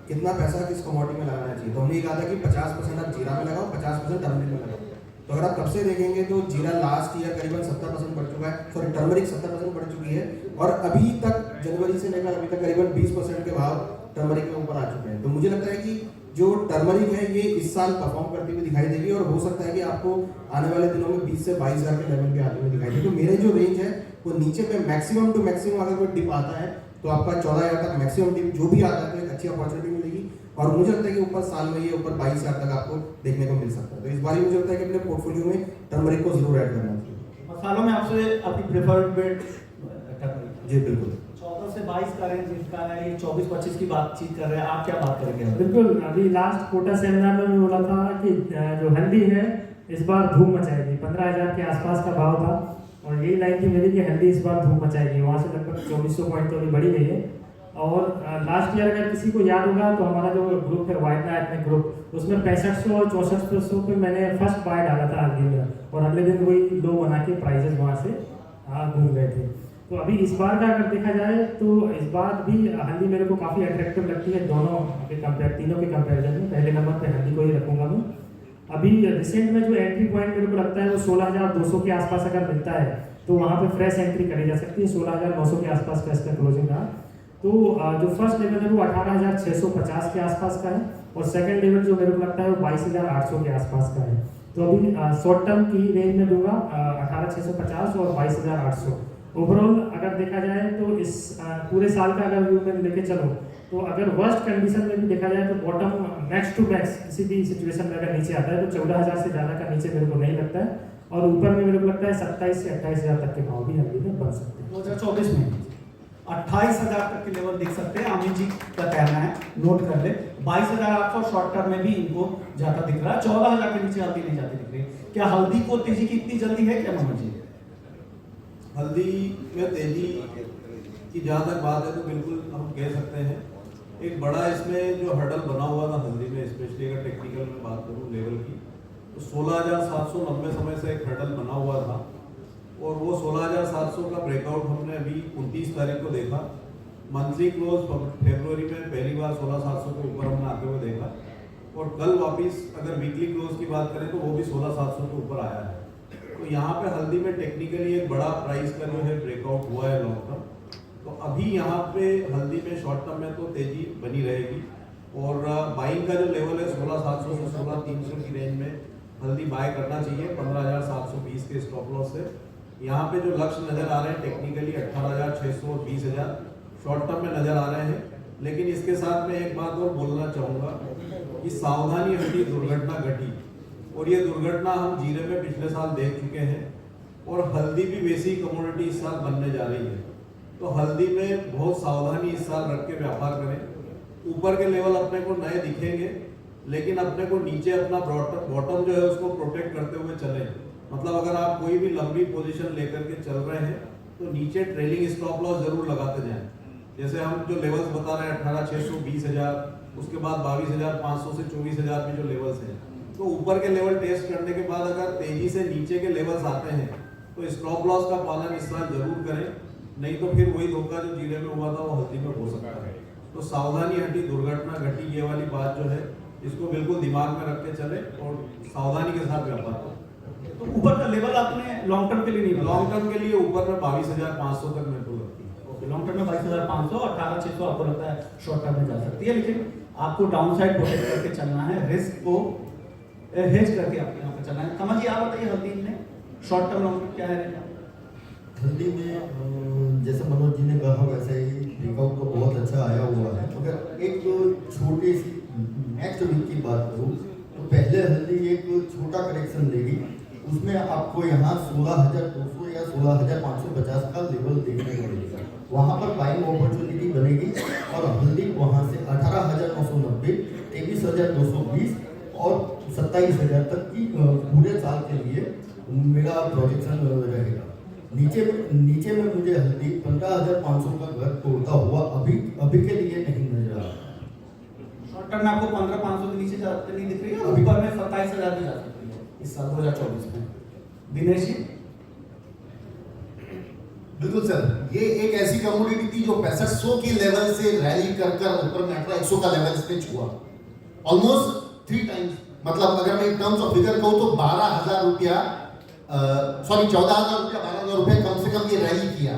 कितना पैसा किस कमोडिटी में लगाना चाहिए। तो हमने ये कहा था कि 50% आप जीरा में लगाओ, 50% टर्मरिक में लगाओ। तो अगर आप तब से देखेंगे तो जीरा लास्ट ईयर करीबन 70% बढ़ चुका है, सॉरी टर्मरिक 70% बढ़ चुकी है, और अभी तक जनवरी से लेकर अभी तक करीबन 20% के भाव टर्मरिक में ऊपर आ चुके हैं। तो मुझे लगता है कि जो टर्मरिक है ये इस साल परफॉर्म करती हुई दिखाई देगी, और हो सकता है कि आपको आने वाले दिनों में 20 से 22,000 के लेवल पे आते हुए दिखाई देगी। तो मेरे जो रेंज है वो नीचे पे मैक्सिमम टू मैक्सिमम अगर कोई डिप आता है तो आपका 14,000 तक मैक्सिमम डिप जो भी आता है तो एक अच्छी अपॉर्चुनिटी मिलेगी। और मुझे लगता है कि ऊपर साल में ये ऊपर 22,000 तक आपको देखने को मिल सकता है। तो इस बार मुझे लगता है कि अपने पोर्टफोलियो में टर्मरिक को जरूर ऐड करना चाहिए। मसालों में आपसे आपकी प्रेफर्ड बेट जी बिल्कुल। 14 से 22 का रेंज इसका है, ये 24-25 की बातचीत कर रहे हैं, आप क्या बात करेंगे? बिल्कुल, अभी लास्ट कोटा सेमिनार में मैं बोला था कि जो हल्दी है इस बार धूम मचाएगी। 15,000 के आसपास का भाव था और यही लाइन थी मेरी कि हल्दी इस बार धूम मचाएगी। वहाँ से लगभग 2400 पॉइंट तो अभी बढ़ी गई है। और लास्ट ईयर अगर किसी को याद होगा तो हमारा जो ग्रुप है वाइटना एथनिक ग्रुप, उसमें 6500 और 6400 पे मैंने फर्स्ट बाय डाला था हल्दी में, और अगले दिन वही लो बना के प्राइजेस वहाँ से घूम गए थे। तो अभी इस बार का अगर देखा जाए तो इस बार भी हल्दी मेरे को काफ़ी अट्रैक्टिव लगती है दोनों के कंपेयर, तीनों के कंपेरिजन में। पहले नंबर पे हल्दी को ही रखूँगा मैं। अभी रिसेंट में जो एंट्री पॉइंट मेरे को लगता है वो 16,200 के आसपास अगर मिलता है तो वहाँ पे फ्रेश एंट्री करी जा सकती है। 16,900 के आसपास का इसका क्लोजिंग रहा। तो जो फर्स्ट लेवल है वो 18,650 के आसपास का है और सेकंड लेवल जो मेरे को लगता है वो 22,800 के आसपास का है। तो अभी शॉर्ट टर्म की रेंज में दूंगा 18,650 और 22,800। ओवरऑल अगर देखा जाए तो इस पूरे साल का अगर व्यू में लेके चलो तो अगर वर्स्ट कंडीशन में भी देखा जाए तो बॉटम मैक्स टू मैक्स किसी भी सिचुएशन में अगर नीचे आता है तो 14,000 से ज़्यादा का नीचे मेरे को नहीं लगता है और ऊपर में मेरे को लगता है 27 से 28,000 तक के भाव भी हल्दी में बन सकते हैं। 2024 में 28,000 तक के लेवल देख सकते हैं। अमित जी का कहना है, नोट कर ले। 22,800 शॉर्ट टर्म में भी इनको जाता दिख रहा है। 14,000 के नीचे हल्दी नहीं जाती दिख रही। क्या हल्दी को तेजी की इतनी जल्दी है क्या मनोज जी? हल्दी में तेजी की जहाँ तक बात है तो बिल्कुल हम कह सकते हैं। एक बड़ा इसमें जो हर्डल बना हुआ था हल्दी में, स्पेशली अगर टेक्निकल में बात करूँ लेवल की, तो 16,790 समय से एक हर्डल बना हुआ था और वो 16,700 का ब्रेकआउट हमने अभी 29 तारीख को देखा। मंथली क्लोज फरवरी में पहली बार 16,700 के ऊपर हमने आते हुए देखा और कल वापस अगर वीकली क्लोज की बात करें तो वो भी 16,700 के ऊपर आया है। तो यहाँ पे हल्दी में टेक्निकली एक बड़ा प्राइस का जो है ब्रेकआउट हुआ है लॉन्ग टर्म। तो अभी यहाँ पे हल्दी में शॉर्ट टर्म में तो तेजी बनी रहेगी और बाइंग का जो लेवल है 16,700 से 16,300 की रेंज में हल्दी बाय करना चाहिए 15,720 के स्टॉप लॉस से। यहाँ पे जो लक्ष्य नजर आ रहे हैं टेक्निकली 18,600 और 20,000 शॉर्ट टर्म में नजर आ रहे हैं। लेकिन इसके साथ में एक बात और बोलना चाहूँगा कि सावधानी हटी दुर्घटना घटी और ये दुर्घटना हम जीरे में पिछले साल देख चुके हैं और हल्दी भी वैसी कमोडिटी इस साल बनने जा रही है। तो हल्दी में बहुत सावधानी इस साल रख के व्यापार करें। ऊपर के लेवल अपने को नए दिखेंगे लेकिन अपने को नीचे अपना बॉटम जो है उसको प्रोटेक्ट करते हुए चलें। मतलब अगर आप कोई भी लंबी पोजीशन लेकर के चल रहे हैं तो नीचे ट्रेलिंग स्टॉप लॉस जरूर लगाते जाएं। जैसे हम जो लेवल्स बता रहे हैं 18,600 20,000, उसके बाद 22,500 से 24,000 में जो लेवल्स हैं, तो ऊपर के लेवल टेस्ट करने के बाद अगर तेजी से नीचे के लेवल्स आते हैं तो स्टॉप लॉस का पालन इस साल जरूर करें, नहीं तो फिर वही धोखा जो जीरे में हुआ था वो हल्दी में हो सकता है। तो सावधानी हटी दुर्घटना घटी, ये वाली बात जो है इसको बिल्कुल दिमाग में रख के चले और सावधानी के साथ व्यापार करें। तो ऊपर का लेवल आपने लॉन्ग टर्म के लिए नहीं, लॉन्ग टर्म के लिए ऊपर में 22,500 तक मेरे को लगती है। लॉन्ग टर्म में 22,500 18,600 आपको लगता है शॉर्ट टर्म में जा सकती है, लेकिन आपको डाउन साइड प्रोटेक्ट करके चलना है, रिस्क को हेज करके आपको यहाँ पे चलना है। कमल जी आप बताइए हल्दी में शॉर्ट टर्म लॉन्ग टर्म क्या है? हल्दी में जैसे मनोज जी ने कहा वैसे ही ब्रेकआउट तो बहुत अच्छा आया हुआ है। अगर एक छोटी सी नेक्स्ट वीक की बात करूँ तो पहले हल्दी एक छोटा करेक्शन लेगी, उसमें आपको यहाँ 16,200 या 16,550 का लेवल देखने को मिलेगा। वहाँ पर बाइंग अपॉर्चुनिटी बनेगी और हल्दी वहाँ से 18,990, 23,220 और 27,000 तक की पूरे साल के लिए मेरा प्रोजेक्शन रहेगा। नीचे में मुझे हल्दी 15,500 का घर तोड़ता हुआ अभी के लिए नहीं नजर आ रहा। शॉर्ट टर्म में आपको 15,500 के नीचे जाते नहीं दिख रही है, ऊपर में 27,000 भी जा सकती है इस साल 2024 में। दिनेश जी बिल्कुल सर, ये एक ऐसी कमोडिटी थी जो 6500 की लेवल से रैली कर ऊपर में 18,100 का लेवल इसने छुआ, ऑलमोस्ट 3 टाइम्स। मतलब अगर मैं टर्म्स ऑफ फिगर कहूँ तो 12,000 रुपया 14,000 रुपया 12,000 रुपये कम से कम ये रैली किया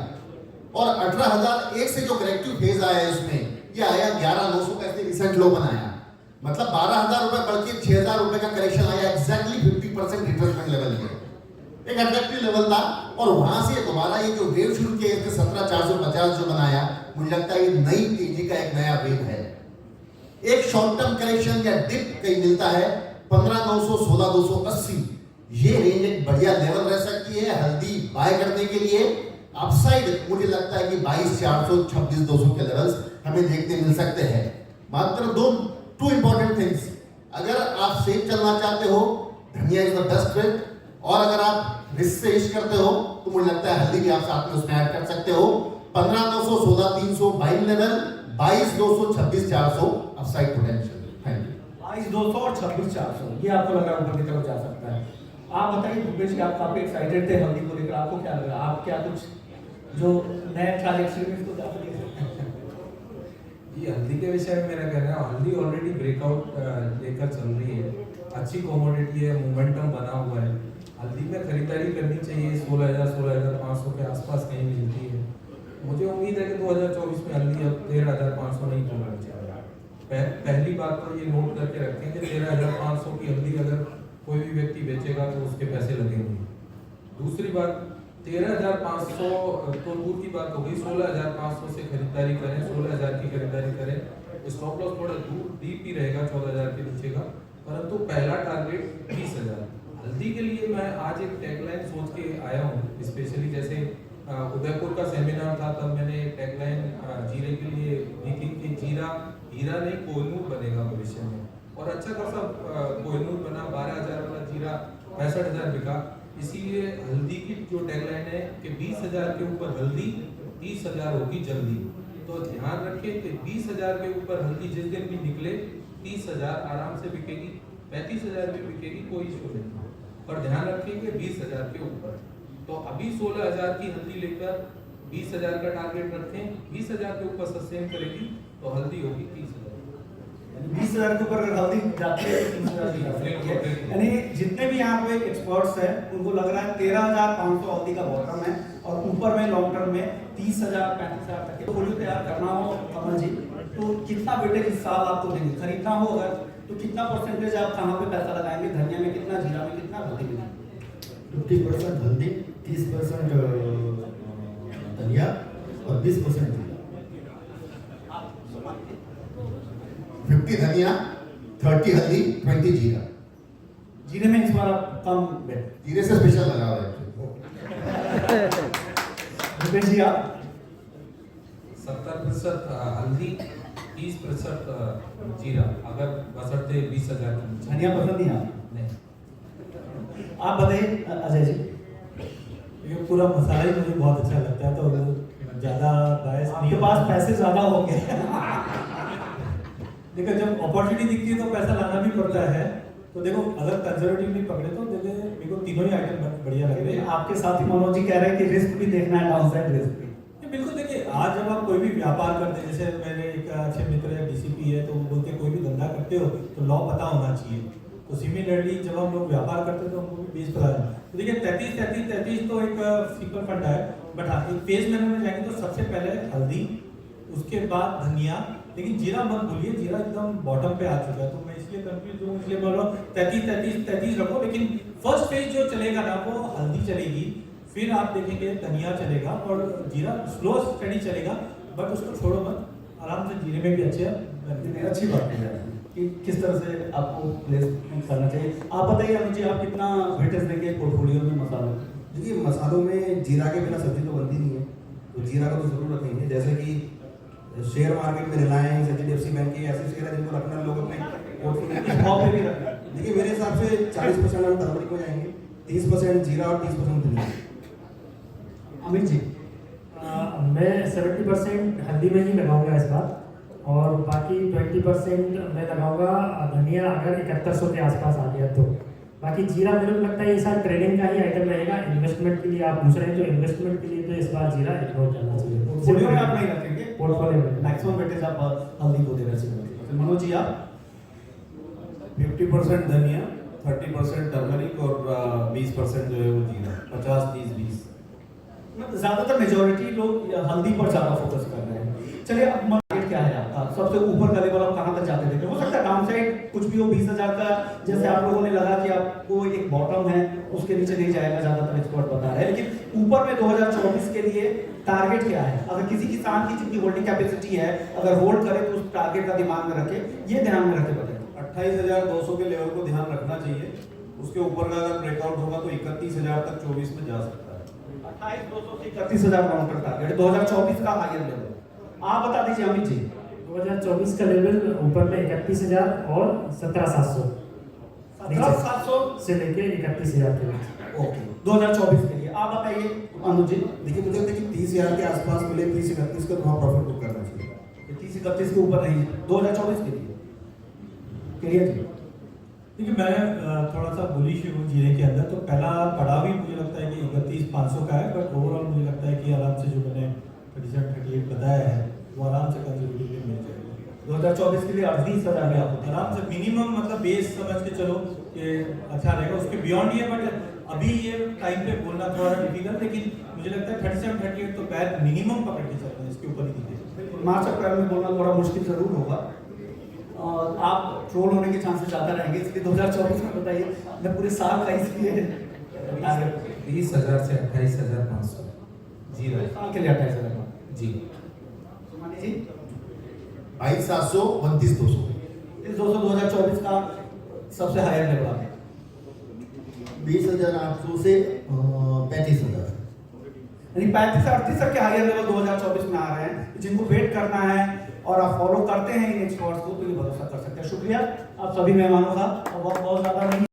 और 18,001 से जो करेक्टिव फेज आया है उसमें ये आया 11,900 का इसने रिसेंट लो बनाया। मतलब 12,000 रुपये बढ़ के 6,000 रुपये का करेक्शन आया, एग्जैक्टली 50% रिट्रेसमेंट लेवल है, एक अट्रैक्टिव लेवल था। और वहां से दोबारा ये जो वेव शुरू किया इसने 17,450 जो बनाया, मुझे लगता है ये नई तेजी का एक नया वेव है। एक शॉर्ट टर्म करेक्शन या डिप कहीं मिलता है 15,900 16,280, ये रेंज एक बढ़िया लेवल रह सकती है हल्दी बाय करने के लिए। अपसाइड मुझे लगता है कि 22,400 26,200 के लेवल्स हमें देखने मिल सकते हैं। मात्र टू इंपॉर्टेंट थिंग्स, अगर आप सेफ चलना चाहते हो धनिया इज द बेस्ट ट्रेड, और अगर आप रिस्क से इश्क करते हो तो मुझे लगता है हल्दी भी आप साथ में उसमें ऐड कर सकते हो। 15,900 16,300 buying level, 22,200 26,400 upside potential. Thank you. 22,200 और 26,400 ये आपको लग रहा है ऊपर की तरफ जा सकता है। आप बताइए भूपेश जी, आप काफी एक्साइटेड थे हल्दी को लेकर, आपको क्या लगा? आप क्या कुछ जो नए ट्रैजेक्टरी को जा सकते जी हल्दी के विषय में मेरा कहना है, हल्दी ऑलरेडी ब्रेकआउट लेकर चल रही है अच्छी कमोडिटी है, मोमेंटम बना हुआ है। हल्दी में खरीदारी करनी चाहिए, 16,500 के आसपास कहीं मिलती है। मुझे उम्मीद है कि 2024 में हल्दी अब 13,500 नहीं होना चाहिए। पहली बात तो ये नोट करके रखें कि 13,500 की हल्दी अगर कोई भी व्यक्ति बेचेगा तो उसके पैसे लगेंगे। दूसरी बात, 13,500 तो दूर की बात हो गई, 16,500 से खरीदारी करें, 16,000 की खरीदारी करें। स्टॉप लॉस थोड़ा दूर डीप ही रहेगा, 14,000 के नीचे का, परंतु पहला टारगेट 20,000। हल्दी के लिए मैं आज एक टैगलाइन सोच के आया हूँ, स्पेशली जैसे उदयपुर का सेमिनार था तब मैंने टैगलाइन जीरे के लिए लिखी कि जीरा हीरा नहीं कोहिनूर बनेगा भविष्य में, और अच्छा खासा कोहिनूर बना। 12,000 वाला जीरा 65,000 बिका। इसीलिए हल्दी की जो टैगलाइन है कि 20,000 के ऊपर हल्दी, 30,000 होगी जल्दी। तो ध्यान रखें कि 20,000 के ऊपर हल्दी जिस दिन भी निकले 30,000 आराम से बिकेगी, 35,000 भी बिकेगी, कोई इशू नहीं। पर ध्यान रखें कि 20,000 के ऊपर। तो अभी 16,000 की हल्दी लेकर 20,000 का टारगेट रखें, 20,000 के ऊपर सस्टेन करेगी तो हल्दी होगी 30,000। 20,000 के ऊपर अगर हल्दी जाती है तो 30,000 की जाती है। यानी जितने भी यहाँ पे एक्सपर्ट्स हैं उनको लग रहा है 13,500 हल्दी का बॉटम है, और ऊपर में लॉन्ग टर्म में 30,000 35,000 तक पोर्टफोलियो तैयार करना हो कमल जी, तो कितना वेटेज इस साल आपको देंगे? खरीदना हो अगर तो कितना परसेंटेज आप कहाँ पे पैसा लगाएंगे? धनिया में कितना, जीरा में कितना, हल्दी में? 50% हल्दी, 30% धनिया और 20% जीरा। 50 धनिया, 30 हल्दी, 20 जीरा। जीरे में इस बार आप कम बेट। जीरे से स्पेशल लगा हुआ है। रुपेश जी आप? 70% हल्दी, 30% जीरा, अगर बसरते 20,000 की नीचे। धनिया पसंद नहीं आता? नहीं। आप बताइए अजय जी। ये पूरा मसाला ही मुझे बहुत अच्छा लगता है, तो ज़्यादा बायस नहीं। आपके पास पैसे ज्यादा होंगे। देखो जब अपॉर्चुनिटी दिखती है तो पैसा लाना भी पड़ता है। तो देखो अगर कंजर्वेटिवली पकड़े तो मेरे को तीनों ही आइटम बढ़िया लग रहे हैं। आपके साथी मनोज जी कह रहे हैं कि रिस्क भी देखना है, डाउनसाइड रिस्क भी। बिल्कुल, देखिए आज जब आप कोई भी व्यापार करते हैं, जैसे मेरे एक अच्छे मित्र है डीसीपी है, तो वो बोलते हैं कोई भी धंधा करते हो तो लॉ पता होना चाहिए। तो सिमिलरली जब हम लोग व्यापार करते हैं तो हमको भी बेस पता है। तो देखिए 33 तो एक सिंपल फंड है, बट हाँ एक फेज मेनू में जाएंगे तो सबसे पहले हल्दी, उसके बाद धनिया, लेकिन जीरा मत भूलिए, जीरा एकदम बॉटम पे आ चुका है, तो मैं इसलिए कंफ्यूज हूँ, इसलिए बोल रहा हूँ 33 रखो। लेकिन फर्स्ट फेज जो चलेगा ना वो हल्दी चलेगी, फिर आप देखेंगे धनिया चलेगा और जीरा स्लो स्टडी चलेगा, बट उसको छोड़ो मत, आराम से जीरे में भी अच्छी बात है कि किस तरह से आपको प्लेसमेंट करना चाहिए। आप बताइए मुझे, आप कितना वेटेज देंगे पोर्टफोलियो में मसालों? देखिए मसालों में जीरा के बिना सब्जी तो बनती नहीं है, तो जीरा का तो जरूर रखेंगे। जैसे कि शेयर मार्केट में रिलायंस, HDFC बैंक के ऐसे शेयर है जिनको रखना लोग अपने पोर्टफोलियो में भी रखना। देखिए मेरे हिसाब से 40% हम टर्मरिक में जाएंगे, 30% जीरा और 30% धनिया। अमित जी? मैं 70% हल्दी में ही लगाऊंगा इस बार, और बाकी 20% मैं लगाऊंगा धनिया, अगर 7100 के आसपास आ गया तो। बाकी जीरा मेरे को लगता है ये सारा ट्रेडिंग का ही आइटम रहेगा। इन्वेस्टमेंट के लिए आप पूछ रहे हैं, जो इन्वेस्टमेंट के लिए तो इस बार जीरा इग्नोर करना चाहिए। पोर्टफोलियो में आप नहीं रखेंगे? पोर्टफोलियो में मैक्सिमम वेटेज आप हल्दी को देना चाहिए। मनोज जी आप? 50% धनिया, 30% टर्मरिक और 20% जो है वो जीरा, 50-30-20। ज्यादातर मेजोरिटी लोग हल्दी पर ज्यादा फोकस कर रहे हैं। चलिए अब मार्केट क्या है आपका, सबसे ऊपर का लेवल आप कहां तक जाते देखें? हो सकता है डाउन साइड कुछ भी हो, 20,000 का जैसे आप लोगों ने लगा कि आपको एक बॉटम है, उसके नीचे नहीं जाएगा, ज्यादातर एक्सपर्ट बता रहे हैं। लेकिन ऊपर में 2024 के लिए टारगेट क्या है? अगर किसी किसान की जितनी होल्डिंग कैपेसिटी है, अगर होल्ड करे तो उस टारगेट का दिमाग में रखे, ये ध्यान में रखे बताइए। 28,200 के लेवल को ध्यान रखना चाहिए। उसके ऊपर का अगर ब्रेकआउट होगा तो 31,000 तक 24 में जा सकता है। 28,200 से 31,000 काउंटर टारगेट 2024 का हायर लेवल। आप बता दीजिए अमित जी। 2024 का लेवल ऊपर में 31,000 और 17,700 से लेके 31,000 के बीच। ओके, 2024 के लिए आप बताइए अनुज जी। देखिए मुझे लगता है कि 30,000 के आसपास मिले, 30-31 का वहाँ प्रॉफिट बुक करना चाहिए। 30-31 के ऊपर नहीं, 2024 के लिए क्लियर जी। देखिए मैं थोड़ा सा बुलिश हूँ जीरे के अंदर। तो पहला पड़ाव भी मुझे लगता है कि 31,500 का है, बट ओवरऑल मुझे लगता है कि आराम से जो मैंने 37-38 बताया है वो आराम से कंजर्वेटिवली मिल जाएगा। 2024 के लिए 38,000 में आप आराम से मिनिमम मतलब बेस समझ के चलो कि अच्छा रहेगा, उसके बियॉन्ड ये, बट अभी ये टाइम पे बोलना थोड़ा डिफिकल्ट, लेकिन मुझे लगता है 37 38 तो पैर मिनिमम पकड़ के चल रहे हैं, इसके ऊपर ही दीजिए। मार्च अप्रैल में बोलना थोड़ा मुश्किल जरूर होगा और आप ट्रोल होने के चांसेस ज़्यादा रहेंगे, इसलिए 2024 में बताइए, मैं पूरे साल का इसलिए 20,000 से 28,500 जी पूरे साल के लिए 28,000 जी। सुमानी जी 22,700 29,200 इस 2024 का सबसे हायर लेवल आपने 20,800 से 35,000। यानी 35 से 38 तक के हायर लेवल 2024 में आ रहे हैं, जिनको वेट करना है और आप फॉलो करते हैं इन एक्सपर्ट्स को तो ये भरोसा कर सकते हैं। शुक्रिया आप सभी मेहमानों का, और बहुत बहुत ज़्यादा नहीं।